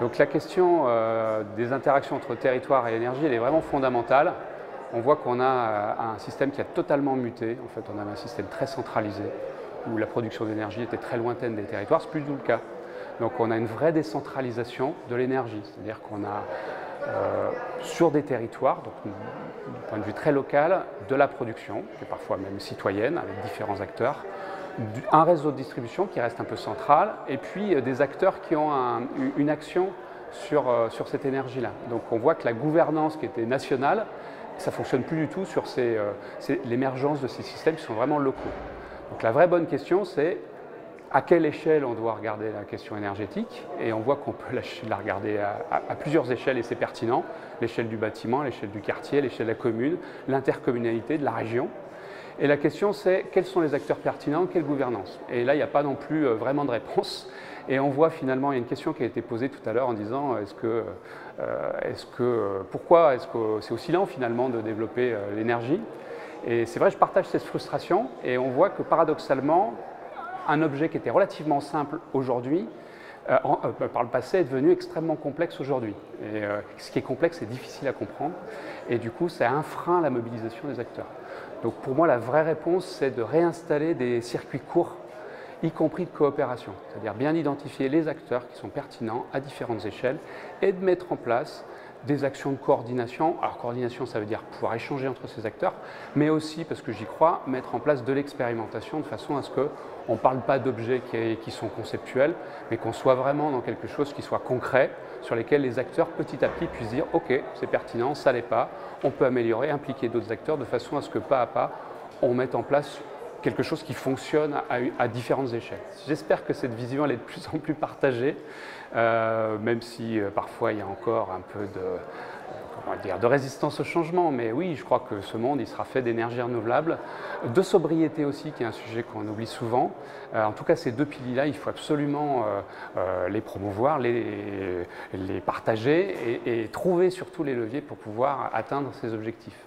Donc la question des interactions entre territoire et énergie, elle est vraiment fondamentale. On voit qu'on a un système qui a totalement muté. En fait, on avait un système très centralisé où la production d'énergie était très lointaine des territoires. Ce n'est plus du tout le cas. Donc on a une vraie décentralisation de l'énergie. C'est-à-dire qu'on a sur des territoires, donc du point de vue très local, de la production, qui est parfois même citoyenne, avec différents acteurs, un réseau de distribution qui reste un peu central, et puis des acteurs qui ont une action sur cette énergie-là. Donc on voit que la gouvernance qui était nationale, ça ne fonctionne plus du tout sur l'émergence de ces systèmes qui sont vraiment locaux. Donc la vraie bonne question, c'est à quelle échelle on doit regarder la question énergétique, et on voit qu'on peut la regarder à plusieurs échelles, et c'est pertinent, l'échelle du bâtiment, l'échelle du quartier, l'échelle de la commune, l'intercommunalité de la région. Et la question, c'est quels sont les acteurs pertinents, quelle gouvernance? Et là, il n'y a pas non plus vraiment de réponse. Et on voit finalement, il y a une question qui a été posée tout à l'heure en disant pourquoi est-ce que c'est aussi lent finalement de développer l'énergie? Et c'est vrai, je partage cette frustration, et on voit que paradoxalement, un objet qui était relativement simple aujourd'hui, par le passé, est devenu extrêmement complexe aujourd'hui. Et ce qui est complexe est difficile à comprendre, et du coup, c'est un frein à la mobilisation des acteurs. Donc pour moi, la vraie réponse, c'est de réinstaller des circuits courts, y compris de coopération, c'est-à-dire bien identifier les acteurs qui sont pertinents à différentes échelles et de mettre en place des actions de coordination. Alors coordination, ça veut dire pouvoir échanger entre ces acteurs, mais aussi, parce que j'y crois, mettre en place de l'expérimentation de façon à ce qu'on ne parle pas d'objets qui sont conceptuels, mais qu'on soit vraiment dans quelque chose qui soit concret, sur lesquels les acteurs petit à petit puissent dire « Ok, c'est pertinent, ça l'est pas, on peut améliorer, impliquer d'autres acteurs de façon à ce que pas à pas, on mette en place quelque chose qui fonctionne à différentes échelles. » J'espère que cette vision elle est de plus en plus partagée, même si parfois il y a encore un peu de résistance au changement, mais oui, je crois que ce monde il sera fait d'énergie renouvelable, de sobriété aussi, qui est un sujet qu'on oublie souvent. En tout cas, ces deux piliers-là, il faut absolument les promouvoir, les partager et trouver surtout les leviers pour pouvoir atteindre ces objectifs.